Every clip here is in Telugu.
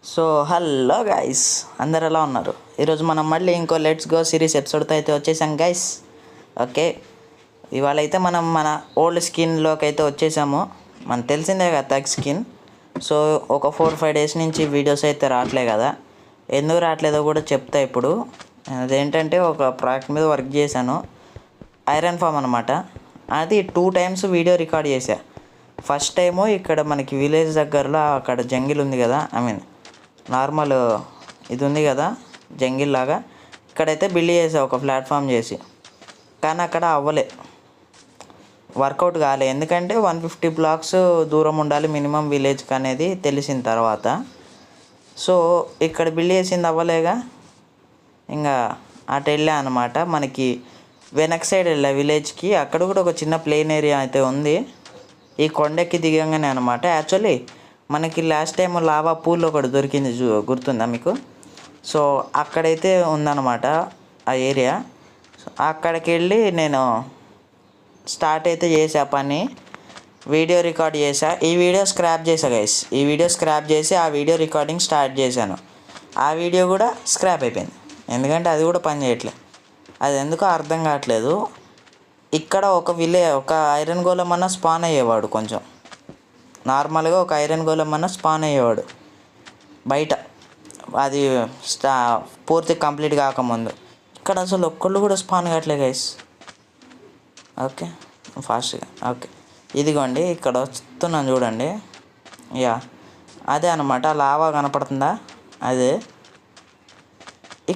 సో హలో గైస్, అందరు ఎలా ఉన్నారు? ఈరోజు మనం మళ్ళీ ఇంకో లెట్స్ గో సిరీస్ ఎపిసోడ్తో అయితే వచ్చేసాం గైస్. ఓకే, ఇవాళ అయితే మనం మన ఓల్డ్ స్కిన్లోకి అయితే వచ్చేసాము. మనకు తెలిసిందే కదా థగ్ స్కిన్. సో ఒక 4-5 డేస్ నుంచి వీడియోస్ అయితే రావట్లే కదా. ఎందుకు రావట్లేదో కూడా చెప్తా ఇప్పుడు. అదేంటంటే ఒక ప్రాజెక్ట్ మీద వర్క్ చేశాను, ఐరన్ ఫామ్ అనమాట. అది 2 times వీడియో రికార్డ్ చేశా. ఫస్ట్ టైము ఇక్కడ మనకి విలేజ్ దగ్గరలో అక్కడ జంగిల్ ఉంది కదా, నార్మల్ ఇది ఉంది కదా జంగిల్ లాగా, ఇక్కడైతే బిల్డ్ చేసా ఒక ప్లాట్ఫామ్ చేసి. కానీ అక్కడ అవ్వలే, వర్కౌట్ కాలే. ఎందుకంటే 150 blocks దూరం ఉండాలి మినిమం విలేజ్కి అనేది తెలిసిన తర్వాత. సో ఇక్కడ బిల్డ్ చేసింది అవ్వలేగా, ఇంకా అటు వెళ్ళా అనమాట. మనకి వెనక్ సైడ్ వెళ్ళా విలేజ్కి. అక్కడ కూడా ఒక చిన్న ప్లేన్ ఏరియా అయితే ఉంది, ఈ కొండకి దిగంగానే అనమాట. యాక్చువల్లీ మనకి లాస్ట్ టైం లావా పూల్ ఒకటి దొరికింది, గుర్తుందా మీకు? సో అక్కడైతే ఉందన్నమాట ఆ ఏరియా. అక్కడికి వెళ్ళి నేను స్టార్ట్ అయితే చేసా పని, వీడియో రికార్డ్ చేసా. ఈ వీడియో స్క్రాప్ చేసా గైస్, ఈ వీడియో స్క్రాప్ చేసి ఆ వీడియో రికార్డింగ్ స్టార్ట్ చేశాను. ఆ వీడియో కూడా స్క్రాప్ అయిపోయింది, ఎందుకంటే అది కూడా పని చేయట్లేదు. అది ఎందుకో అర్థం కావట్లేదు. ఇక్కడ ఒక ఐరన్ గోళం అన్న స్పాన్ అయ్యేవాడు, కొంచెం నార్మల్గా ఒక ఐరన్ గోళం అన్న స్పాన్ అయ్యేవాడు బయట, అది పూర్తి కంప్లీట్ కాకముందు. ఇక్కడ అసలు ఒక్కళ్ళు కూడా స్పాన్ కావట్లేదు గైస్. ఓకే, ఫాస్ట్గా. ఓకే, ఇదిగోండి ఇక్కడ వస్తున్నాను చూడండి. యా, అదే అనమాట, లావా కనపడుతుందా అదే.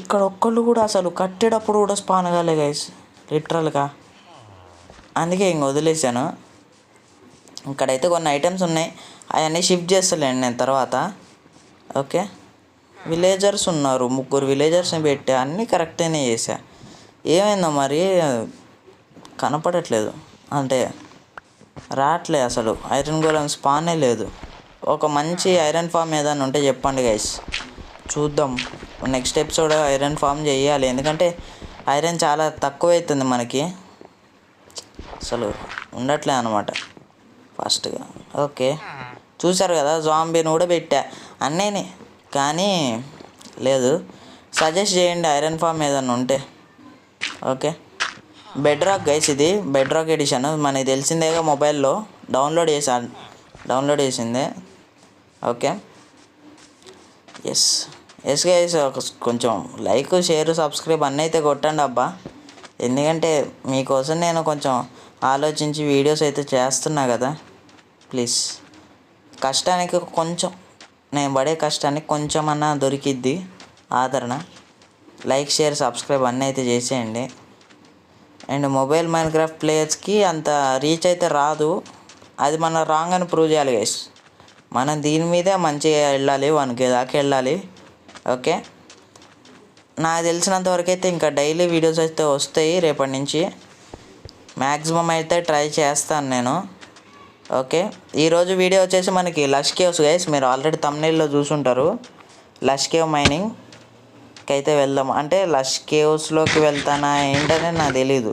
ఇక్కడ ఒక్కళ్ళు కూడా అసలు కట్టేటప్పుడు కూడా స్పాన్ కాలే గైస్, లిటరల్గా. అందుకే ఇంక వదిలేసాను. ఇక్కడైతే కొన్ని ఐటమ్స్ ఉన్నాయి, అవన్నీ షిఫ్ట్ చేస్తలేండి నేను తర్వాత. ఓకే, విలేజర్స్ ఉన్నారు, 3 విలేజర్స్ని పెట్టా, అన్నీ కరెక్ట్గానే చేసా. ఏమైందో మరి కనపడట్లేదు, అంటే రావట్లే అసలు. ఐరన్ గోళం స్పానే లేదు. ఒక మంచి ఐరన్ ఫామ్ ఏదైనా ఉంటే చెప్పండి గైస్, చూద్దాం. నెక్స్ట్ ఎపిసోడ్ ఐరన్ ఫామ్ చేయాలి, ఎందుకంటే ఐరన్ చాలా తక్కువ అవుతుంది మనకి, అసలు ఉండట్లే అనమాట ఫాస్ట్గా. ఓకే, చూసారు కదా, జాంబీని కూడా పెట్టా అన్నీని, కానీ లేదు. సజెస్ట్ చేయండి ఐరన్ ఫామ్ ఏదన్నా ఉంటే. ఓకే, బెడ్ రాక్ గైస్, ఇది బెడ్ రాక్ ఎడిషన్, మనకి తెలిసిందేగా, మొబైల్లో డౌన్లోడ్ చేసిందే. ఓకే, ఎస్ గైస్, కొంచెం లైక్, షేర్, సబ్స్క్రైబ్ అన్నీ అయితే కొట్టండి అబ్బా. ఎందుకంటే మీకోసం నేను కొంచెం ఆలోచించి వీడియోస్ అయితే చేస్తున్నా కదా. ప్లీజ్, కష్టానికి కొంచెం, నేను పడే కష్టానికి కొంచెం అన్నా దొరికిద్ది ఆదరణ. లైక్, షేర్, సబ్స్క్రైబ్ అన్నీ అయితే చేసేయండి. అండ్ మొబైల్ మైన్క్రాఫ్ట్ ప్లేయర్స్కి అంత రీచ్ అయితే రాదు, అది మనం రాంగ్ అని ప్రూవ్ చేయాలి గైస్. మనం దీని మీదే మంచిగా వెళ్ళాలి, 1K దాకా వెళ్ళాలి. ఓకే, నాకు తెలిసినంత వరకు అయితే ఇంకా డైలీ వీడియోస్ అయితే వస్తాయి రేపటి నుంచి. మ్యాక్సిమం అయితే ట్రై చేస్తాను నేను. ఓకే, ఈరోజు వీడియో వచ్చేసి మనకి లష్ కేవ్స్ గైస్, మీరు ఆల్రెడీ థంబ్నెయిల్లో చూసుంటారు. లష్ కేవ్ మైనింగ్కి అయితే వెళ్దాం. అంటే లష్ కేవ్స్లోకి వెళ్తానా ఏంటనేది నాకు తెలీదు,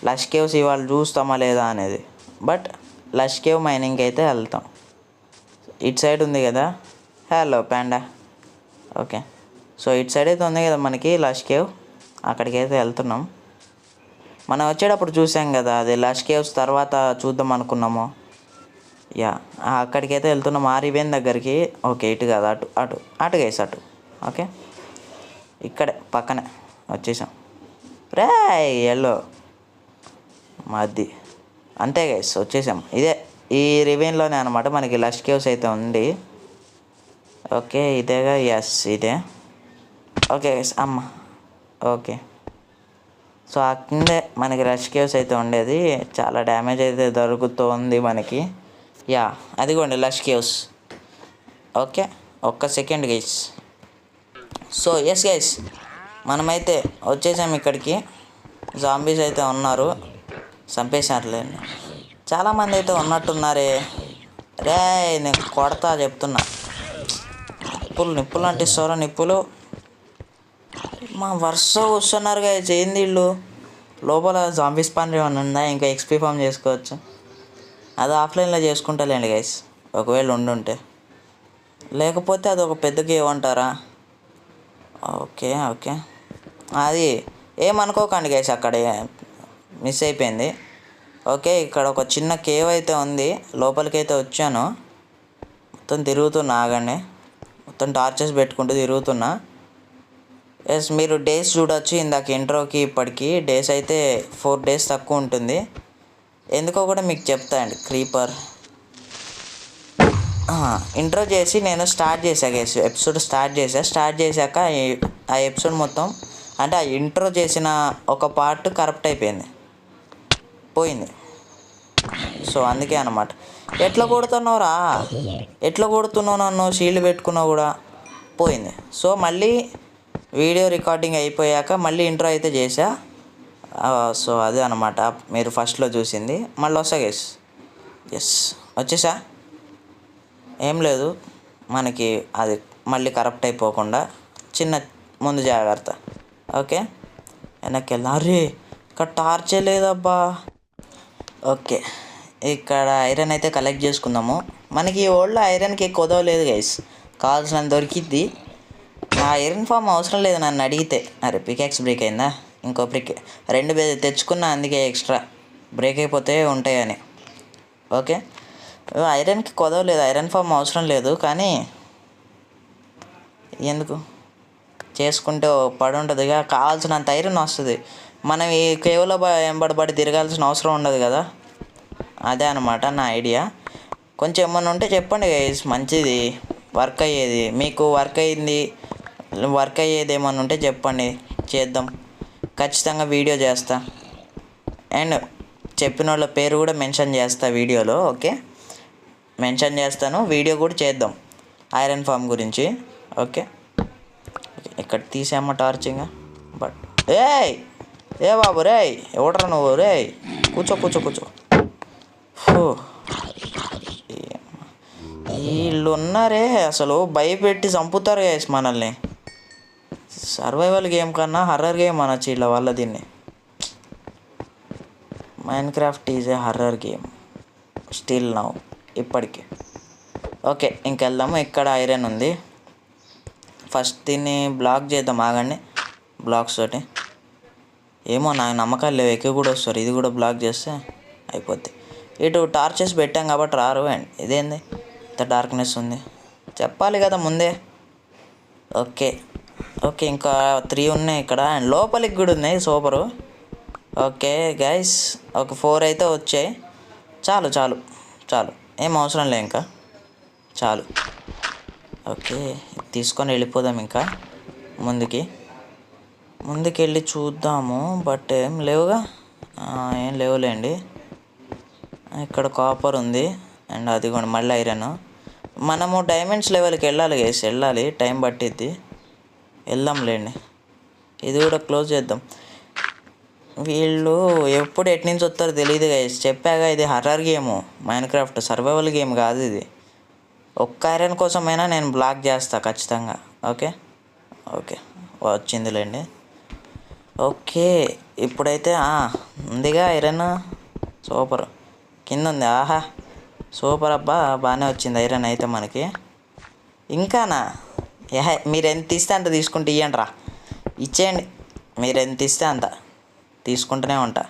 లష్ కేవ్స్ ఇవాళ చూస్తామా లేదా అనేది. బట్ లష్ కేవ్ మైనింగ్కి అయితే వెళ్తాం. ఇటు సైడ్ ఉంది కదా, హలో ప్యాండా. ఓకే, సో ఇటు సైడ్ అయితే ఉంది కదా మనకి లష్ కేవ్, అక్కడికి అయితే వెళ్తున్నాం. మనం వచ్చేటప్పుడు చూసాం కదా, అది లష్ కేవ్స్ తర్వాత చూద్దాం అనుకున్నాము. యా, అక్కడికైతే వెళ్తున్నాం, ఆరివేన్ దగ్గరికి. ఓకే, ఇటు కదా, అటు అటు అటు గైస్, అటు. ఓకే, ఇక్కడే పక్కనే వచ్చేసాం. రే ఎల్లో మాది, అంతే గైస్, వచ్చేసాం. ఇదే ఈ రివేన్లోనే అనమాట మనకి లష్ కేవ్స్ అయితే ఉంది. ఓకే, ఇదేగా, ఎస్ ఇదే. ఓకే గైస్, అమ్మ. ఓకే, సో ఆ కిందే మనకి రష్ కేవ్స్ అయితే ఉండేది, చాలా డ్యామేజ్ అయితే దొరుకుతుంది మనకి. యా, అదిగోండి లష్ కేవ్స్. ఓకే, ఒక్క second guys. So yes guys, మనమైతే వచ్చేసాం ఇక్కడికి. జాంబీస్ అయితే ఉన్నారు, చంపేశారులేండి. చాలామంది అయితే ఉన్నట్టున్నారే. రే నేను కొడతా చెప్తున్నా, నిప్పులు అంటిస్తారో నిప్పులు. మా వరుస వస్తున్నారు గైస్, ఏంది వీళ్ళు? లోపల జాంబీ స్పాన్ ఏమైనా ఉందా? ఇంకా ఎక్స్పీ ఫామ్ చేసుకోవచ్చు, అది ఆఫ్లైన్లో చేసుకుంటాలేండి గైస్, ఒకవేళ ఉండుంటే. లేకపోతే అది ఒక పెద్ద కేవ్ అంటారా? ఓకే ఓకే, అది ఏమనుకోకండి గైస్, అక్కడ మిస్ అయిపోయింది. ఓకే, ఇక్కడ ఒక చిన్న కేవ్ అయితే ఉంది, లోపలికి అయితే వచ్చాను. మొత్తం తిరుగుతున్నా, ఆగండి, మొత్తం టార్చెస్ పెట్టుకుంటూ తిరుగుతున్నా. ఎస్, మీరు డేస్ చూడొచ్చు, ఇందాక ఇంట్రోకి ఇప్పటికి డేస్ అయితే 4 days తక్కువ ఉంటుంది. ఎందుకో కూడా మీకు చెప్తా అండి. క్రీపర్ ఇంట్రో చేసి నేను స్టార్ట్ చేశా గైస్, ఎపిసోడ్ స్టార్ట్ చేశాక ఆ ఎపిసోడ్ మొత్తం, అంటే ఆ ఇంట్రో చేసిన ఒక పార్ట్ కరప్ట్ అయిపోయింది, పోయింది. సో అందుకే అన్నమాట. ఎట్లా కొడుతున్నావురా, ఎట్లా కొడుతున్నావు నన్ను, షీల్డ్ పెట్టుకున్నా కూడా పోయింది. సో మళ్ళీ వీడియో రికార్డింగ్ అయిపోయాక మళ్ళీ ఇంట్రో అయితే చేశా. సో అదే అనమాట మీరు ఫస్ట్లో చూసింది. మళ్ళీ వస్తా గైస్. ఎస్, వచ్చేసా. ఏం లేదు, మనకి అది మళ్ళీ కరప్ట్ అయిపోకుండా చిన్న ముందు జాగ్రత్త. ఓకే, వెనక్కి వెళ్దాం. అరే, ఇక్కడ టార్చే లేదబ్బా. ఓకే, ఇక్కడ ఐరన్ అయితే కలెక్ట్ చేసుకుందాము. మనకి ఈ ఓల్డ్లో ఐరన్కి కుదవలేదు గైస్, కావాల్సినంత దొరికిద్ది. ఆ ఐరన్ ఫామ్ అవసరం లేదు నన్ను అడిగితే. అరే, పికాక్స్ బ్రేక్ అయిందా? ఇంకో బ్రేక్ 2 తెచ్చుకున్నా, అందుకే ఎక్స్ట్రా బ్రేక్ అయిపోతే ఉంటాయని. ఓకే, ఐరన్కి కుదవలేదు, ఐరన్ ఫామ్ అవసరం లేదు, కానీ ఎందుకు చేసుకుంటే పడి ఉంటుందిగా, కావాల్సినంత ఐరన్ వస్తుంది. మనం ఈ కేవలం వెంబడబడి తిరగాల్సిన అవసరం ఉండదు కదా. అదే అనమాట నా ఐడియా. కొంచెం ఏమన్నా ఉంటే చెప్పండి గైస్, మంచిది వర్క్ అయ్యేది. మీకు వర్క్ అయ్యేది ఏమన్నా ఉంటే చెప్పండి, చేద్దాం. ఖచ్చితంగా వీడియో చేస్తా, అండ్ చెప్పిన వాళ్ళ పేరు కూడా మెన్షన్ చేస్తా వీడియోలో. ఓకే, మెన్షన్ చేస్తాను, వీడియో కూడా చేద్దాం ఐరన్ ఫామ్ గురించి. ఓకే, ఇక్కడ తీసామా టార్చింగ్. బట్ ఏ బాబు రే, ఎవడరా నువ్వు? రే, కూర్చో. వీళ్ళు ఉన్నారే, అసలు భయపెట్టి చంపుతారు గైస్ మనల్ని. సర్వైవల్ గేమ్ కన్నా హర్రర్ గేమ్ అనొచ్చు వీళ్ళ వల్ల దీన్ని. Minecraft is a horror game still now, ఇప్పటికీ. ఓకే, ఇంకెళ్దాము. ఇక్కడ ఐరన్ ఉంది, ఫస్ట్ దీన్ని బ్లాక్ చేద్దాం. ఆగండి, బ్లాక్స్ తోటి ఏమో నాకు నమ్మకాలు లేవు, ఎక్కువ కూడా వస్తారు. ఇది కూడా బ్లాక్ చేస్తే అయిపోద్ది. ఇటు టార్చెస్ పెట్టాం కాబట్టి రారు. అండ్ ఇదేంది ఇంత డార్క్నెస్ ఉంది, చెప్పాలి కదా ముందే. ఓకే, ఇంకా 3 ఉన్నాయి ఇక్కడ, అండ్ లోపలికి కూడా ఉన్నాయి. సూపరు. ఓకే గైస్, ఒక 4 అయితే వచ్చాయి. చాలు, ఏం అవసరం లే, ఇంకా చాలు. ఓకే, తీసుకొని వెళ్ళిపోదాం. ఇంకా ముందుకి వెళ్ళి చూద్దాము. బట్ ఏం లేవుగా, ఏం లేవులేండి. ఇక్కడ కాపర్ ఉంది, అండ్ అది కూడా మళ్ళీ ఐరన్. మనము డైమండ్స్ లెవెల్కి వెళ్ళాలి గైస్, టైం పట్టిద్ది, వెళ్దాంలేండి. ఇది కూడా క్లోజ్ చేద్దాం. వీళ్ళు ఎప్పుడు ఎటు నుంచి వస్తారో తెలియదు గైస్. చెప్పాగా, ఇది horror game, Minecraft survival game కాదు ఇది. ఒక్క ఐరన్ కోసమైనా నేను బ్లాక్ చేస్తా ఖచ్చితంగా. ఓకే, వచ్చిందిలేండి. ఓకే, ఇప్పుడైతే ఉందిగా ఐరన్, సూపర్. కింద ఉంది, ఆహా సూపర్ అబ్బా, బాగానే వచ్చింది ఐరన్ అయితే మనకి. ఇంకానా? మీరు ఎంత ఇస్తే అంత తీసుకుంటే ఇవ్వండి రా, ఇచ్చేయండి. మీరు ఎంత ఇస్తే అంత తీసుకుంటూనే ఉంటా.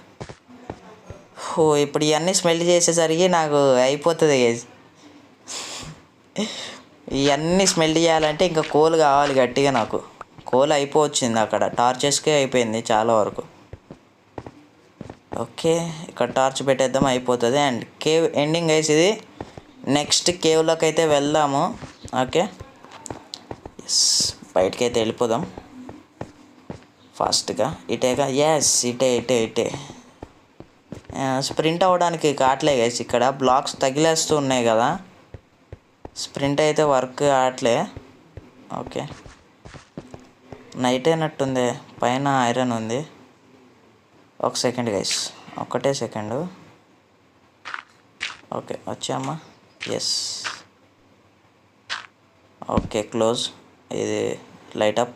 ఇప్పుడు ఇవన్నీ స్మెల్ చేసేసరికి నాకు అయిపోతుంది. ఇవన్నీ స్మెల్ చేయాలంటే ఇంకా కోల్ కావాలి గట్టిగా. నాకు కోల్ అయిపోవచ్చింది, అక్కడ టార్చెస్కే అయిపోయింది చాలా వరకు. ఓకే, ఇక్కడ టార్చ్ పెట్టేద్దాం, అయిపోతుంది. అండ్ కేవ్ ఎండింగ్ గైస్ ఇది. నెక్స్ట్ కేవ్లోకి అయితే వెళ్దాము. ఓకే, ఎస్, బయటికి అయితే వెళ్ళిపోదాం ఫాస్ట్గా. ఇటేగా, ఎస్, ఇటే. స్ప్రింట్ అవ్వడానికి కావట్లే గైస్, ఇక్కడ బ్లాక్స్ తగిలేస్తూ ఉన్నాయి కదా, స్ప్రింట్ అయితే వర్క్ కావట్లే. ఓకే, నైట్ అయినట్టుంది, పైన ఐరన్ ఉంది. ఒక సెకండ్ గైస్, ఒకటే సెకండు. ఓకే, వచ్చామా? ఎస్. Okay, close. ఇది లైట్ అప్,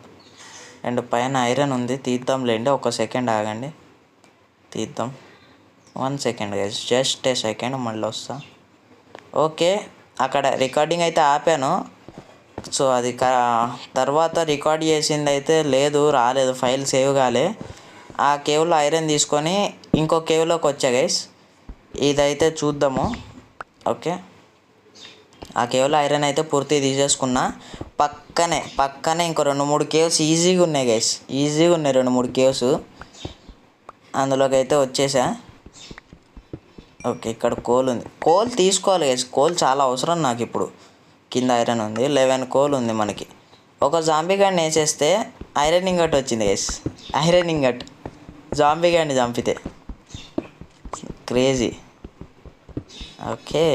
అండ్ పైన ఐరన్ ఉంది, తీద్దాంలేండి. ఒక సెకండ్ ఆగండి, తీద్దాం. 1 second guys, just a second, మళ్ళీ వస్తా. ఓకే, అక్కడ రికార్డింగ్ అయితే ఆపాను. సో అది తర్వాత రికార్డ్ చేసింది అయితే లేదు, రాలేదు, ఫైల్ సేవ్ కాలే. ఆ కేవ్లో ఐరన్ తీసుకొని ఇంకో కేవ్లోకి వచ్చా గైస్. ఇదైతే చూద్దాము. ఓకే, ఆ కేవ్లో ఐరన్ అయితే పూర్తి తీసేసుకున్నా. పక్కనే ఇంకో 2-3 కేవ్స్ ఈజీగా ఉన్నాయి గైస్, ఈజీగా ఉన్నాయి 2-3 కేవ్స్. అందులోకి అయితే వచ్చేసా. ఓకే, ఇక్కడ కోల్ ఉంది, కోల్ తీసుకోవాలి గైస్. కోల్ చాలా అవసరం నాకు ఇప్పుడు. కింద ఐరన్ ఉంది, 11 కోల్ ఉంది మనకి. ఒక జాంబీ గాడిని వేసేస్తే ఐరన్ ఇంగట్ వచ్చింది గైస్. ఐరన్ ఇంగట్ జాంబీ గాడిని చంపితే క్రేజీ. ఓకే,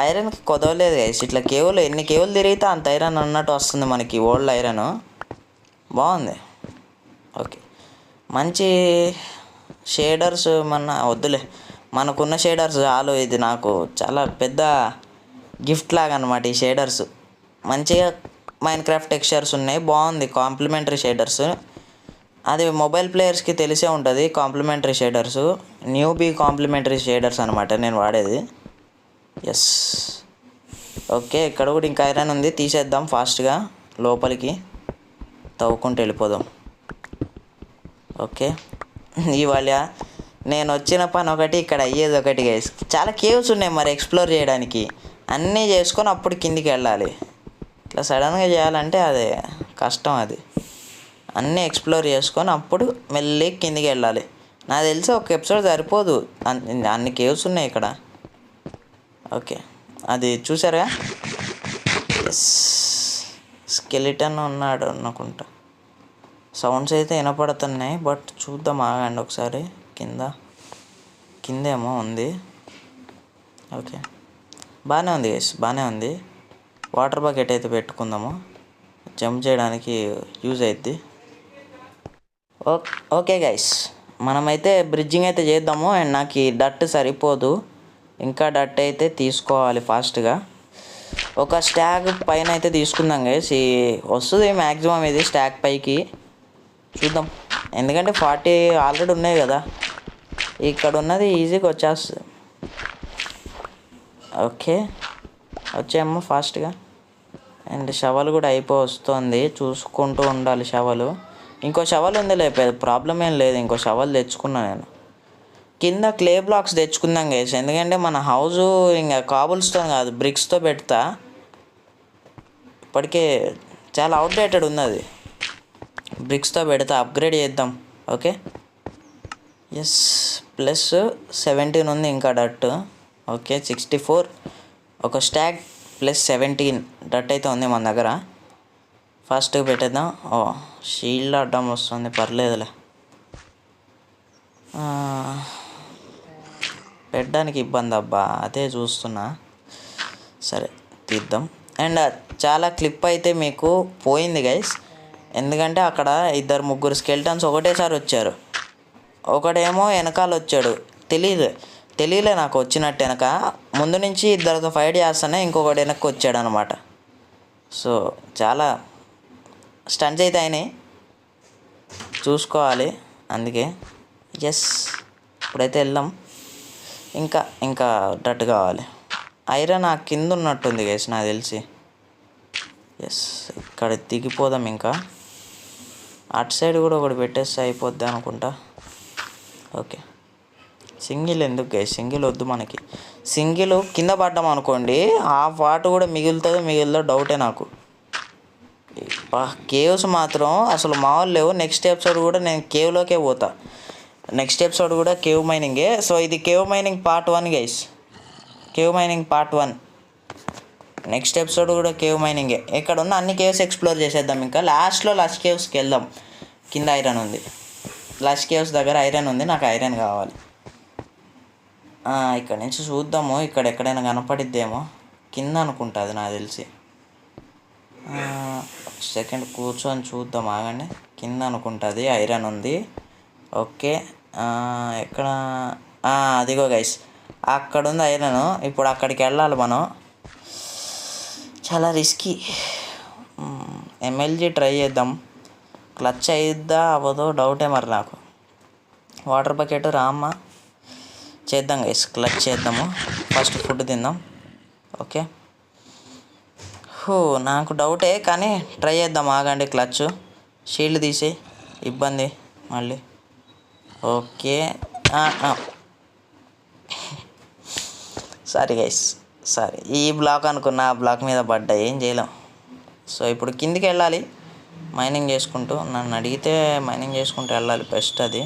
ఐరన్కి కొదవలేదు గైస్. ఇట్లా కేవులు ఎన్ని కేవులు తిరిగితే అంత ఐరన్ అన్నట్టు వస్తుంది మనకి. ఓల్డ్ ఐరన్ బాగుంది. ఓకే, మంచి షేడర్స్ వద్దులే, మనకున్న షేడర్స్ చాలు. ఇది నాకు చాలా పెద్ద గిఫ్ట్ లాగా అనమాట ఈ షేడర్స్. మంచిగా మైన్క్రాఫ్ట్ టెక్స్చర్స్ ఉన్నాయి, బాగుంది. కాంప్లిమెంటరీ షేడర్స్, అది మొబైల్ ప్లేయర్స్కి తెలిసే ఉంటుంది. Complementary shaders, newbie complementary shaders అనమాట నేను వాడేది. ఎస్. ఓకే, ఇక్కడ కూడా ఇంకా ఐరన్ ఉంది, తీసేద్దాం ఫాస్ట్గా. లోపలికి తవ్వుకుంటూ వెళ్ళిపోదాం. ఓకే, ఇవాళ నేను వచ్చిన పని ఒకటి, ఇక్కడ అయ్యేది ఒకటి గైస్. చాలా కేవ్స్ ఉన్నాయి మరి ఎక్స్ప్లోర్ చేయడానికి. అన్నీ చేసుకొని అప్పుడు కిందికి వెళ్ళాలి. ఇట్లా సడన్గా చేయాలంటే అదే కష్టం. అది అన్నీ ఎక్స్ప్లోర్ చేసుకొని అప్పుడు మెల్లి కిందికి వెళ్ళాలి. నాకు తెలిసి ఒక ఎపిసోడ్ సరిపోదు, అన్ని కేవ్స్ ఉన్నాయి ఇక్కడ. ఓకే, అది చూసారా? ఎస్, స్కెలిటన్ ఉన్నాడు అనుకుంటా. సౌండ్స్ అయితే వినపడుతున్నాయి, బట్ చూద్దాం, ఆగండి ఒకసారి. కిందేమో ఉంది. ఓకే, బాగానే ఉంది గైస్, బాగానే ఉంది. వాటర్ బకెట్ అయితే పెట్టుకుందాము, జంప్ చేయడానికి యూజ్ అవుద్ది. ఓకే గైస్, మనమైతే బ్రిడ్జింగ్ అయితే చేద్దాము. అండ్ నాకు ఈ డట్ సరిపోదు, ఇంకా డట్ అయితే తీసుకోవాలి ఫాస్ట్గా. ఒక స్టాక్ పైన అయితే తీసుకుందాం గైస్. ఈ వస్తుంది మ్యాక్సిమం ఇది స్టాక్ పైకి, చూద్దాం. ఎందుకంటే 40 ఆల్రెడీ ఉన్నాయి కదా, ఇక్కడ ఉన్నది ఈజీగా వచ్చేస్తుంది. ఓకే, వచ్చాము ఫాస్ట్గా. అండ్ షవల్ కూడా వస్తుంది, చూసుకుంటూ ఉండాలి షవలు. ఇంకో షవల్ ఉంది, ప్రాబ్లం ఏం లేదు. ఇంకో షవల్ తెచ్చుకున్నా నేను. కింద క్లే బ్లాక్స్ తెచ్చుకుందాం గైస్, ఎందుకంటే మన హౌస్ ఇంకా కాబుల్స్తో కాదు బ్రిక్స్తో పెడతా. ఇప్పటికే చాలా అవుట్డేటెడ్ ఉంది అది, బ్రిక్స్తో పెడతా. అప్గ్రేడ్ చేద్దాం. ఓకే, ఎస్, ప్లస్ 17 ఉంది ఇంకా డట్. ఓకే, 64 ఒక స్టాక్ ప్లస్ 17 డట్ అయితే ఉంది మన దగ్గర. ఫాస్ట్గా పెట్టేద్దాం. షీల్డ్ అడ్డం వస్తుంది, పర్లేదులే, పెట్టడానికి ఇబ్బంది అబ్బా, అదే చూస్తున్నా. సరే, తీద్దాం. అండ్ చాలా క్లిప్ అయితే మీకు పోయింది గైస్, ఎందుకంటే అక్కడ 2-3 స్కెల్టన్స్ ఒకటేసారి వచ్చారు. ఒకడేమో వెనకాల వచ్చాడు, తెలియలే నాకు వచ్చినట్టు. వెనక ముందు నుంచి 2తో ఫైట్ చేస్తానే ఇంకొకటి వెనక్కి వచ్చాడు అనమాట. సో చాలా స్టంట్స్ అయితే అయినాయి, చూసుకోవాలి. అందుకే ఎస్, ఇప్పుడైతే వెళ్దాం. ఇంకా డట్ కావాలి. ఐరన్ ఆ కింద ఉన్నట్టుంది గైస్ నాకు తెలిసి. ఎస్, ఇక్కడ దిగిపోదాం. ఇంకా అటు సైడ్ కూడా ఒకటి పెట్టేస్తే అయిపోద్ది అనుకుంటా. ఓకే, సింగిల్ ఎందుకు గైస్, సింగిల్ వద్దు మనకి. సింగిల్ కింద పడ్డాం అనుకోండి, ఆ వాటర్ కూడా మిగులుతుందో డౌటే నాకు. కేవ్స్ మాత్రం అసలు మామూలు లేవు. నెక్స్ట్ ఎపిసోడ్ కూడా నేను కేవ్లోకే పోతా. నెక్స్ట్ ఎపిసోడ్ కూడా కేవ్ మైనింగే. సో ఇది cave mining part 1 guys, cave mining part 1. Next episode కూడా కేవ్ మైనింగే. ఇక్కడ ఉన్న అన్ని కేవ్స్ ఎక్స్ప్లోర్ చేసేద్దాం. ఇంకా లాస్ట్లో లష్ కేవ్స్కి వెళ్దాం. కింద ఐరన్ ఉంది, లష్ కేవ్స్ దగ్గర ఐరన్ ఉంది, నాకు ఐరన్ కావాలి. ఇక్కడ నుంచి చూద్దాము, ఇక్కడ ఎక్కడైనా కనపడిద్దేమో. కింద అనుకుంటుంది నాకు తెలిసి. సెకండ్ కూర్చొని చూద్దాం, ఆగండి. కింద అనుకుంటుంది, ఐరన్ ఉంది. ఓకే, ఎక్కడ? అదిగో గైస్, అక్కడ ఉంది ఐరన్. ఇప్పుడు అక్కడికి వెళ్ళాలి మనం. చాలా రిస్కీ. MLG ట్రై చేద్దాం, క్లచ్ అయిద్దా అవ్వదో డౌటే మరి నాకు. వాటర్ బకెట్ రామ్మా, చేద్దాం గైస్, క్లచ్ చేద్దాము. ఫస్ట్ ఫుడ్ తిందాం. ఓకే, హో నాకు డౌటే కానీ ట్రై చేద్దాం ఆగండి. క్లచ్ షీల్డ్ తీసి ఇబ్బంది మళ్ళీ. Okay, sorry guys, sorry. ఈ బ్లాక్ అనుకున్న ఆ బ్లాక్ మీద పడ్డా, ఏం చేయలేం. సో ఇప్పుడు కిందికి వెళ్ళాలి మైనింగ్ చేసుకుంటూ. నన్ను అడిగితే మైనింగ్ చేసుకుంటూ వెళ్ళాలి బెస్ట్ అది.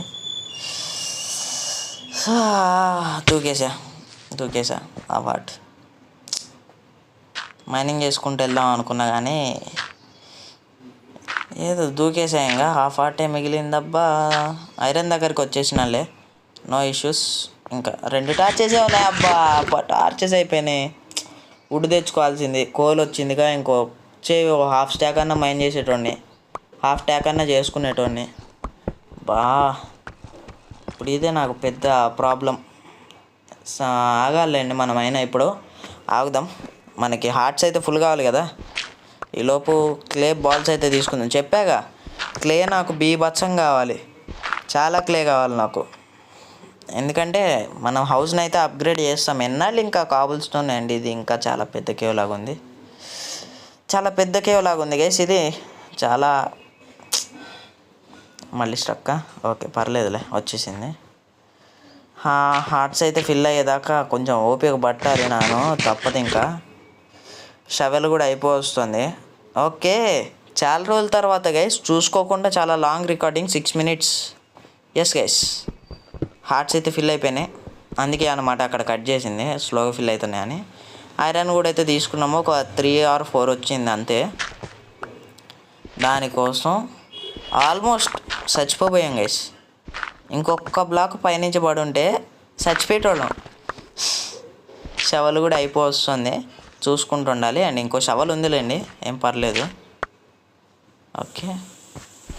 దూకేసా ఆ వాట్. మైనింగ్ చేసుకుంటూ వెళ్దాం అనుకున్నా కానీ ఏదో దూకేసా. ఇంకా హాఫ్ హార్టే మిగిలిందబ్బా. ఐరన్ దగ్గరికి వచ్చేసినాలే, నో ఇష్యూస్. ఇంకా 2 టార్చెస్ ఉన్నాయి అబ్బా. టార్చెస్ అయిపోయినాయి. వుడ్ తెచ్చుకోవాల్సింది, కోల్ వచ్చిందిగా. ఇంకో హాఫ్ స్టాక్ అన్నా మైన్ చేసేటోడిని, హాఫ్ స్టాక్ అన్నా చేసుకునేటోడిని. బా ఇప్పుడు ఇదే నాకు పెద్ద ప్రాబ్లం. ఆగాలండి మనం. అయినా ఇప్పుడు ఆగుదాం, మనకి హార్ట్స్ అయితే ఫుల్ కావాలి కదా. ఈలోపు క్లే బాల్స్ అయితే తీసుకుందాం. చెప్పాగా క్లే నాకు బీభత్సం కావాలి, చాలా క్లే కావాలి నాకు. ఎందుకంటే మనం హౌస్ని అయితే అప్గ్రేడ్ చేస్తాం. ఎన్నాళ్ళు ఇంకా కాబుల్ స్టోన్ అండి. ఇది ఇంకా చాలా పెద్ద కేవ్ లాగా ఉంది, చాలా పెద్ద కేవ్ లాగా ఉంది గైస్. ఇది చాలా మళ్ళీ స్ట్రక్క. ఓకే పర్లేదులే, వచ్చేసింది. హార్ట్స్ అయితే ఫిల్ అయ్యేదాకా కొంచెం ఓపిక పట్టాలి నాను, తప్పదు. ఇంకా షవెల్ కూడా అయిపోతుంది. ఓకే, చాలా రోజుల తర్వాత గైస్, చూసుకోకుండా చాలా long recording, 6 minutes. Yes guys, hearts అయితే ఫిల్ అయిపోయినాయి. అందుకే అన్నమాట అక్కడ కట్ చేసింది, స్లోగా ఫిల్ అవుతున్నాయి అని. ఐరన్ కూడా అయితే తీసుకున్నాము, ఒక 3 or 4 వచ్చింది అంతే. దానికోసం ఆల్మోస్ట్ చచ్చిపోయాం గైస్. ఇంకొక బ్లాక్ పైనుంచి పడి ఉంటే చచ్చిపోయేటోళ్ళం. షవల్ కూడా అయిపోతుంది, చూసుకుంటూ ఉండాలి. అండ్ ఇంకో షవల్ ఉందిలేండి, ఏం పర్లేదు. ఓకే,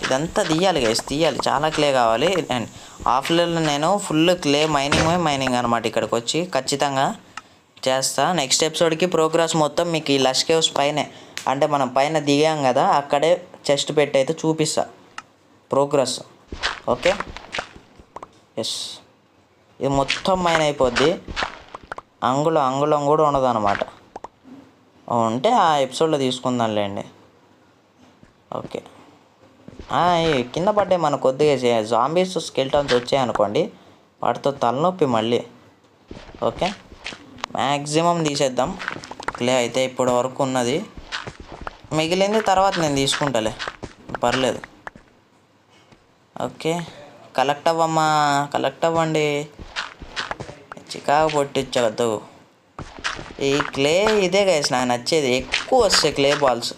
ఇదంతా తీయాలి గైస్, తీయాలి. చాలా క్లే కావాలి. అండ్ ఆఫ్లైన్లో నేను ఫుల్ క్లే మైనింగ్ అనమాట. ఇక్కడికి వచ్చి ఖచ్చితంగా చేస్తా. నెక్స్ట్ ఎపిసోడ్కి ప్రోగ్రెస్ మొత్తం మీకు ఈ లష్ కేవ్స్ పైనే, అంటే మనం పైన దిగాం కదా, అక్కడే చెస్ట్ పెట్టి అయితే చూపిస్తా ప్రోగ్రెస్. Okay, yes. ఇది మొత్తం మైన్ అయిపోద్ది, అంగుళం కూడా ఉండదు అనమాట. ఉంటే ఆ ఎపిసోడ్లో తీసుకుందాంలేండి. ఓకే, కింద పడ్డే మన కొద్దిగా జాంబీస్ స్కెల్టన్స్ వచ్చాయనుకోండి, వాటితో తలనొప్పి మళ్ళీ. ఓకే, మ్యాక్సిమం తీసేద్దాం క్లే అయితే. ఇప్పటి వరకు ఉన్నది, మిగిలింది తర్వాత నేను తీసుకుంటాలే, పర్లేదు. ఓకే, కలెక్ట్ అవ్వండి. చికాకు పొట్టించవద్దు. ఈ క్లే ఇదే గైస్ నాకు నచ్చేది, ఎక్కువ వస్తాయి క్లే బాల్స్,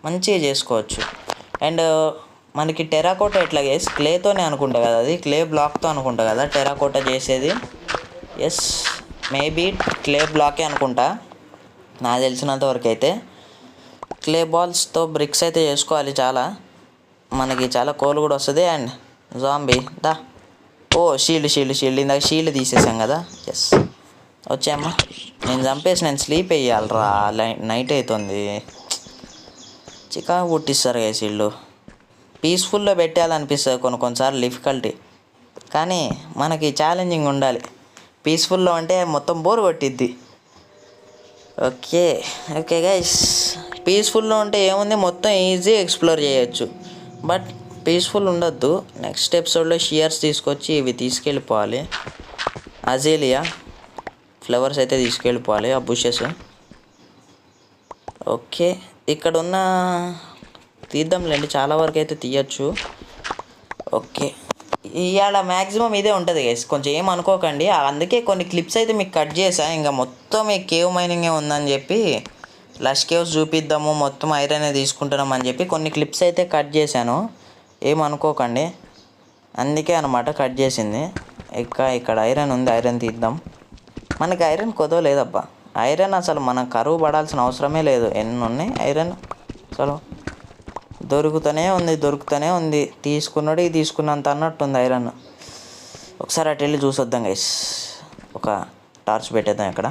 మంచిగా చేసుకోవచ్చు. అండ్ మనకి టెరాకోటా ఎట్లా గైస్, క్లేతోనే అనుకుంటా కదా, అది క్లే బ్లాక్తో అనుకుంటా కదా టెరాకోటా చేసేది. ఎస్, మేబీ క్లే బ్లాకే అనుకుంటా నాకు తెలిసినంత వరకు అయితే. క్లే బాల్స్తో బ్రిక్స్ అయితే చేసుకోవాలి, చాలా మనకి చాలా కోల్ కూడా వస్తుంది. అండ్ జాంబీ దా, ఓ షీల్డ్ ఇందాక షీల్డ్ తీసేసాం కదా. ఎస్, వచ్చామ్మా. నేను స్లీప్ వేయాలరా, నైట్ అవుతుంది. చికాకు పుట్టిస్తారు గైస్ వీళ్ళు. పీస్ఫుల్లో పెట్టాలనిపిస్తుంది కొన్నిసార్లు, డిఫికల్టీ. కానీ మనకి ఛాలెంజింగ్ ఉండాలి. పీస్ఫుల్లో అంటే మొత్తం బోర్ కొట్టిద్ది. ఓకే గైస్, పీస్ఫుల్లో ఉంటే ఏముంది, మొత్తం ఈజీ ఎక్స్ప్లోర్ చేయొచ్చు. బట్ పీస్ఫుల్ ఉండొద్దు. నెక్స్ట్ ఎపిసోడ్లో షియర్స్ తీసుకొచ్చి ఇవి తీసుకెళ్ళిపోవాలి. అజేలియా ఫ్లవర్స్ అయితే తీసుకెళ్ళిపోవాలి, ఆ బుషెస్. ఓకే, ఇక్కడ ఉన్న తీద్దాంలేండి, చాలా వరకు అయితే తీయచ్చు. ఓకే, ఇవాళ మ్యాక్సిమం ఇదే ఉంటుంది గైస్, కొంచెం ఏం అనుకోకండి. అందుకే కొన్ని క్లిప్స్ అయితే మీకు కట్ చేసా. ఇంకా మొత్తం ఈ కేవ్ మైనింగే ఉందని చెప్పి, లష్ కేవ్స్ చూపిద్దాము, మొత్తం ఐరనే తీసుకుంటున్నాం అని చెప్పి కొన్ని క్లిప్స్ అయితే కట్ చేశాను, ఏమనుకోకండి. అందుకే అనమాట కట్ చేసింది. ఇక్కడ ఐరన్ ఉంది, ఐరన్ తీద్దాం. మనకి ఐరన్ కుదవలేదబ్బా. ఐరన్ అసలు మనం కరువు పడాల్సిన అవసరమే లేదు. ఎన్ని ఉన్నాయి ఐరన్, అసలు దొరుకుతూనే ఉంది. తీసుకున్నాడు తీసుకున్నంత అన్నట్టుంది ఐరన్. ఒకసారి అటు వెళ్ళి చూసొద్దాం గైస్. ఒక టార్చ్ పెట్టేద్దాం ఇక్కడ,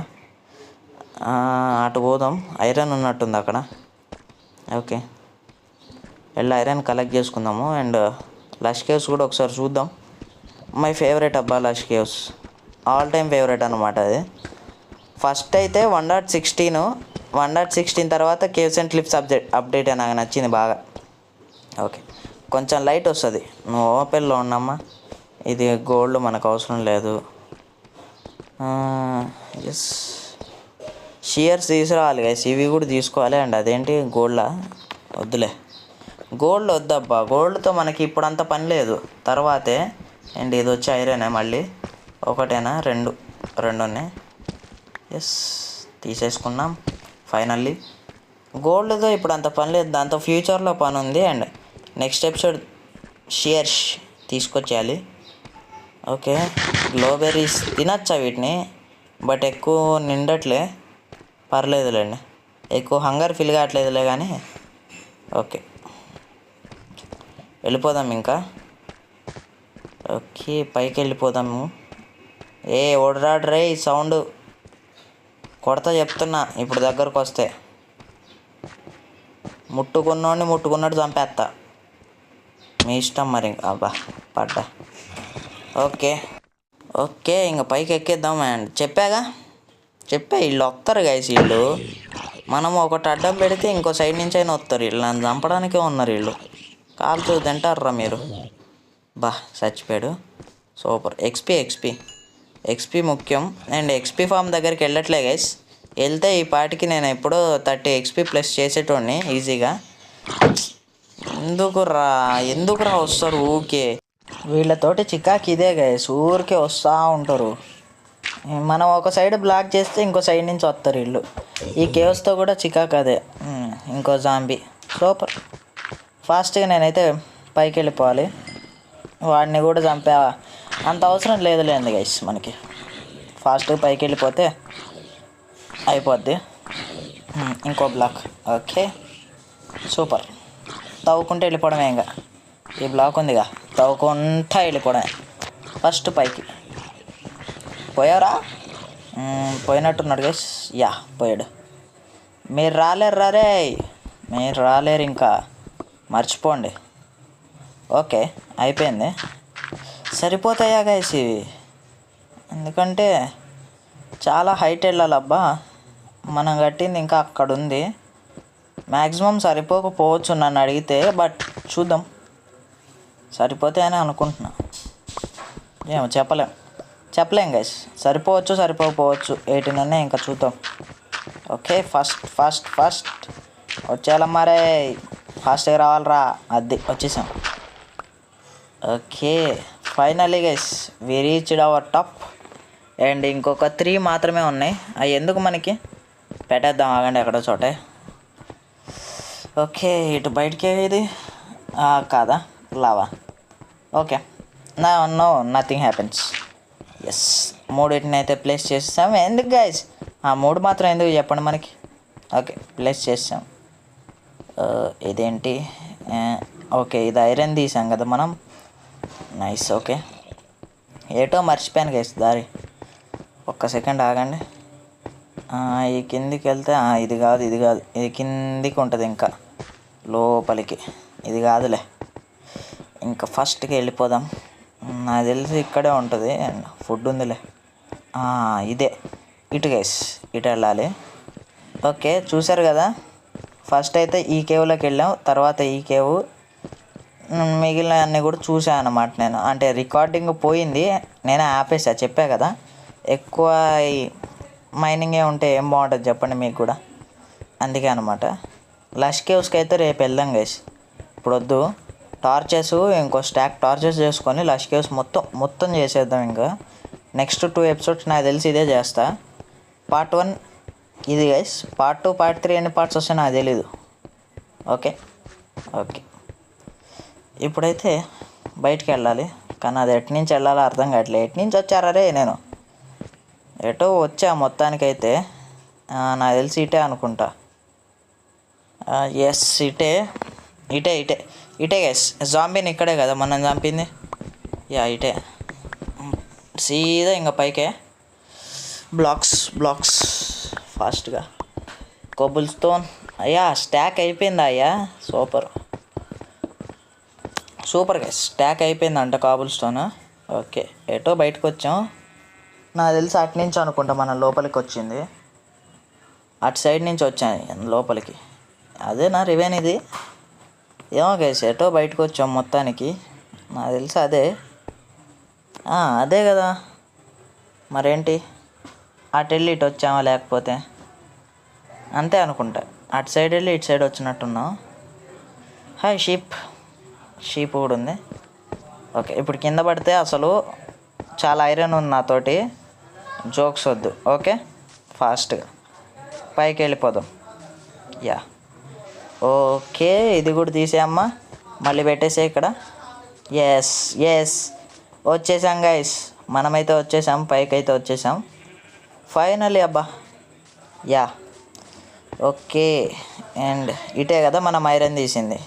అటు పోదాం. ఐరన్ ఉన్నట్టుంది అక్కడ. ఓకే, వెళ్ళి ఐరన్ కలెక్ట్ చేసుకుందాము. అండ్ లష్ కేవ్స్ కూడా ఒకసారి చూద్దాం. మై ఫేవరెట్ అబ్బా lush caves, all time favourite అనమాట అది. ఫస్ట్ అయితే 1.16 1.16 తర్వాత కేవ్స్ అండ్ క్లిప్స్ అప్డేట్ నాకు నచ్చింది బాగా. ఓకే, కొంచెం లైట్ వస్తుంది. నువ్వు ఓపెన్లో ఉన్నమ్మా. ఇది గోల్డ్ మనకు అవసరం లేదు. ఎస్, షియర్స్ తీసుకురావాలి గైస్, ఇవి కూడా తీసుకోవాలి. అండ్ అదేంటి గోల్డా? వద్దులే, గోల్డ్ వద్దబ్బా. గోల్డ్తో మనకి ఇప్పుడు అంత పని లేదు, తర్వాతే. అండ్ ఇది వచ్చి ఐరనే. మళ్ళీ ఒకటేనా? రెండు ఉన్నాయి. ఎస్, తీసేసుకున్నాం ఫైనల్లీ. గోల్డ్తో ఇప్పుడు అంత పని లేదు, దాంతో ఫ్యూచర్లో పని ఉంది. అండ్ నెక్స్ట్ ఎపిసోడ్ షియర్స్ తీసుకొచ్చేయాలి. ఓకే, గ్లోబెర్రీస్ తినచ్చా వీటిని? బట్ ఎక్కువ నిండట్లే, పర్లేదులేండి. ఎక్కువ హంగర్ ఫీల్ కావట్లేదులే కానీ. ఓకే, వెళ్ళిపోదాం ఇంకా. ఓకే, పైకి వెళ్ళిపోదాము. ఓడరాడు రే, సౌండ్ కొడతా చెప్తున్నా. ఇప్పుడు దగ్గరకు వస్తే ముట్టుకున్నట్టు చంపేస్తా. మీ ఇష్టం మరి. అబ్బా పడ్డా. ఓకే ఇంకా పైకి ఎక్కేద్దాం. అండ్ చెప్పా వీళ్ళు వస్తారు గైస్. వీళ్ళు మనం ఒకటి అడ్డం పెడితే ఇంకో సైడ్ నుంచి అయినా వస్తారు. వీళ్ళు నన్ను చంపడానికే ఉన్నారు. వీళ్ళు కాల్చు తింటారా మీరు? బా చచ్చిపోయాడు. సూపర్. ఎక్స్పీ ముఖ్యం. అండ్ ఎక్స్పీ ఫామ్ దగ్గరికి వెళ్ళట్లే గైస్. వెళ్తే ఈ పాటికి నేను ఎప్పుడో 30 ఎక్స్పీ ప్లస్ చేసేటోడిని ఈజీగా. ఎందుకురా వస్తారు ఊకే. వీళ్ళతోటి చికాకి ఇదే గైస్, ఊరికే వస్తూ ఉంటారు. మనం ఒక సైడ్ బ్లాక్ చేస్తే ఇంకో సైడ్ నుంచి వస్తారు వీళ్ళు. ఈ కేవ్స్తో కూడా చికాకు అదే. ఇంకో జాంబీ. సూపర్. ఫాస్ట్గా నేనైతే పైకి వెళ్ళిపోవాలి. వాడిని కూడా చంపే అంత అవసరం లేదులేండి గైస్ మనకి. ఫాస్ట్గా పైకి వెళ్ళిపోతే అయిపోద్ది. ఇంకో బ్లాక్. Okay, super. తవ్వుకుంటే వెళ్ళిపోవడమే. ఇంకా ఈ బ్లాక్ ఉందిగా, తవ్వుకుంటా వెళ్ళిపోవడమే. ఫస్ట్ పైకి పోయారా? పోయినట్టున్నాడు గైస్. యా, పోయాడు. మీరు రాలేరు ఇంకా, మర్చిపోండి. ఓకే, అయిపోయింది. సరిపోతాయా గైస్ ఇవి? ఎందుకంటే చాలా హైట్ వెళ్ళాలబ్బా. మనం కట్టింది ఇంకా అక్కడ ఉంది. మ్యాక్సిమం సరిపోకపోవచ్చు నన్ను అడిగితే, బట్ చూద్దాం. సరిపోతాయని అనుకుంటున్నా. ఏమో చెప్పలేం గైస్. సరిపోకపోవచ్చు. 18 ఉన్నాయి, ఇంకా చూద్దాం. ఓకే, ఫాస్ట్ వచ్చేయాలమ్మా రే. ఫాస్ట్గా రావాలరా. అది వచ్చేసాం. Okay, finally guys we reached our top. And ఇంకొక 3 మాత్రమే ఉన్నాయి. అవి ఎందుకు మనకి, పెట్టేద్దాం ఆగండి ఎక్కడో చోటే. ఓకే, ఇటు బయటికి ఇది కాదా lava? Okay, no nothing happens. Yes, 3 అయితే ప్లేస్ చేసాం. ఎందుకు గైస్ 3 మాత్రం ఎందుకు చెప్పండి మనకి. ఓకే, ప్లేస్ చేసాం. ఇదేంటి? ఓకే, ఇది ఐరన్ తీసాం కదా మనం. నైస్. ఓకే, ఏటో మర్చిపోయాను గైస్ దారి. ఒక్క సెకండ్ ఆగండి. ఈ కిందికి వెళ్తే ఇది కాదు. ఇది కిందికి ఉంటుంది ఇంకా లోపలికి. ఇది కాదులే, ఇంకా ఫస్ట్కి వెళ్ళిపోదాం. నాకు తెలిసి ఇక్కడే ఉంటుంది. అండ్ ఫుడ్ ఉందిలే. ఇదే ఇటు గైస్, ఇటు వెళ్ళాలి. ఓకే, చూసారు కదా. ఫస్ట్ అయితే ఈ కేవ్లోకి వెళ్ళాం, తర్వాత ఈ కేవ్. మిగిలిన అన్నీ కూడా చూసాను అన్నమాట నేను. అంటే రికార్డింగ్ పోయింది, నేనే ఆపేసా. చెప్పా కదా, ఎక్కువ మైనింగే ఉంటే ఏం బాగుంటుంది చెప్పండి మీకు కూడా. అందుకే అనమాట. లష్ కేవ్స్కి అయితే రేపు వెళ్దాం గైస్. ఇప్పుడు వద్దు. టార్చెస్ ఇంకో స్టాక్ టార్చెస్ చేసుకొని లష్ కేవ్స్ మొత్తం చేసేద్దాం. ఇంకా నెక్స్ట్ 2 ఎపిసోడ్స్ నాకు తెలిసి ఇదే చేస్తా. పార్ట్ 1 ఇది గైస్. పార్ట్ 2 పార్ట్ 3 ఎన్ని పార్ట్స్ వస్తాయో నాకు తెలీదు. ఓకే, ఇప్పుడైతే బయటికి వెళ్ళాలి. కానీ అది ఎటు నుంచి వెళ్ళాలో అర్థం కావట్లేదు. ఎటు నుంచి వచ్చారా రే? నేను ఎటో వచ్చా మొత్తానికైతే. నాకు తెలిసి ఇటే అనుకుంటా. ఎస్, ఇటే గైస్. జాంబీని ఇక్కడే కదా మనం చంపింది. యా, ఇటే. సీదా ఇంకా పైకే. బ్లాక్స్ ఫాస్ట్గా. కోబుల్ స్టోన్ అయ్యా స్టాక్ అయిపోయిందా అయ్యా? సూపర్ గైస్, స్టాక్ అయిపోయిందంట కాబుల్ స్టోన్. ఓకే, ఎటో బయటకు వచ్చాం. నాకు తెలిసి అటు నుంచి అనుకుంటా మనం లోపలికి వచ్చింది. అటు సైడ్ నుంచి వచ్చాను లోపలికి. అదేనా రివెన్ ఇది? ఏమో గైస్, ఎటో బయటకు వచ్చాం మొత్తానికి. నాకు తెలుసు అదే. అదే కదా, మరేంటి అటు వెళ్ళి ఇటు వచ్చామా, లేకపోతే అంతే అనుకుంటా. అటు సైడ్ వెళ్ళి ఇటు సైడ్ వచ్చినట్టున్నాం. హాయ్ షీప్ కూడా ఉంది. ఓకే, ఇప్పుడు కింద పడితే అసలు చాలా ఐరన్ ఉంది నాతోటి, జోక్స్ వద్దు. ఓకే, ఫాస్ట్గా పైకి వెళ్ళిపోదాం. యా ఓకే, ఇది కూడా తీసేయమ్మా, మళ్ళీ పెట్టేసే ఇక్కడ. ఎస్ వచ్చేసాం గైస్, మనమైతే వచ్చేసాం, పైకి అయితే వచ్చేసాం ఫైనల్లీ. అబ్బా యా ఓకే. అండ్ ఇటే కదా మనం ఐరన్ తీసింది,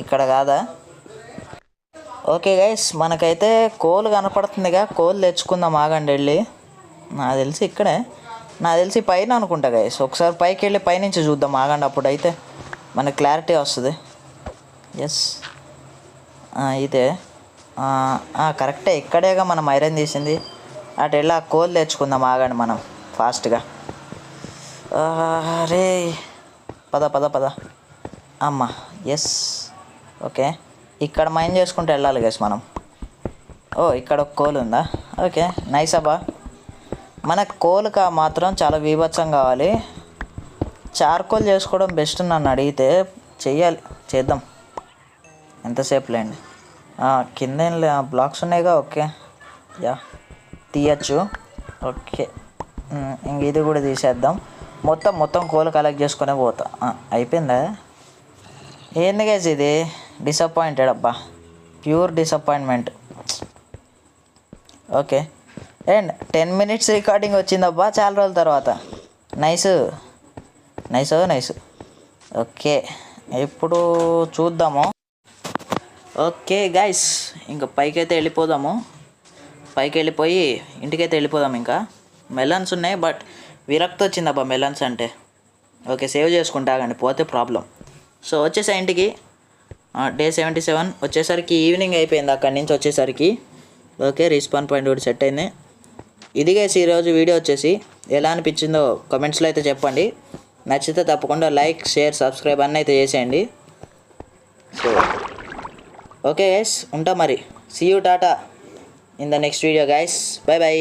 ఇక్కడ కాదా? ఓకే గైస్, మనకైతే కోల్ కనపడుతుందిగా, కోల్ తెచ్చుకుందాం. ఆగండి వెళ్ళి, నాకు తెలిసి ఇక్కడే, నాకు తెలిసి పైన అనుకుంటా గైస్. ఒకసారి పైకి వెళ్ళి పైనుంచి చూద్దాం. ఆగండి, అప్పుడైతే మనకు క్లారిటీ వస్తుంది. ఎస్ ఇదే కరెక్టే, ఇక్కడేగా మనం ఐరన్ తీసింది. అటు వెళ్ళి ఆ కోల్ తెచ్చుకుందాం. ఆగండి మనం ఫాస్ట్గా. రే పద అమ్మ. ఎస్ ఓకే, ఇక్కడ మైండ్ చేసుకుంటూ వెళ్ళాలి గైస్ మనం. ఇక్కడ ఒక కోల్ ఉందా? ఓకే నైస్ అబ్బా. మనకు కోల్ మాత్రం చాలా బీభత్సం కావాలి. చార్కోల్ చేసుకోవడం బెస్ట్ నన్ను అడిగితే. చేద్దాం, ఎంతసేపు లేండి. కింద బ్లాక్స్ ఉన్నాయిగా. ఓకే యా తీయచ్చు. ఓకే, ఇంక ఇది కూడా తీసేద్దాం. మొత్తం కోల్ కలెక్ట్ చేసుకునే పోతా. అయిపోయిందా? ఏంది గైస్ ఇది? డిసప్పాయింటెడ్ అబ్బా, pure disappointment. Okay, and 10 minutes recording వచ్చిందబ్బా చాలా రోజుల తర్వాత. నైస్. ఓకే, ఇప్పుడు చూద్దాము. ఓకే గైస్, ఇంకా పైకైతే వెళ్ళిపోదాము. పైకి వెళ్ళిపోయి ఇంటికైతే వెళ్ళిపోదాం. ఇంకా మెలన్స్ ఉన్నాయి, బట్ విరక్తి వచ్చిందబ్బా మెలన్స్ అంటే. ఓకే, సేవ్ చేసుకుంటా కానీ పోతే ప్రాబ్లం. సో వచ్చేసా ఇంటికి. డే 77 వచ్చేసరికి ఈవినింగ్ అయిపోయింది. అక్కడి నుంచి వచ్చేసరికి ఓకే, రిస్పాన్ పాయింట్ కూడా సెట్ అయింది. ఇది గైస్ ఈరోజు వీడియో వచ్చేసి ఎలా అనిపించిందో కమెంట్స్లో అయితే చెప్పండి. నచ్చితే తప్పకుండా లైక్, షేర్, సబ్స్క్రైబ్ అన్నీ అయితే చేసేయండి. సో ఓకే గైస్, ఉంటా మరి. సీ యూ, టాటా in the next video guys. By.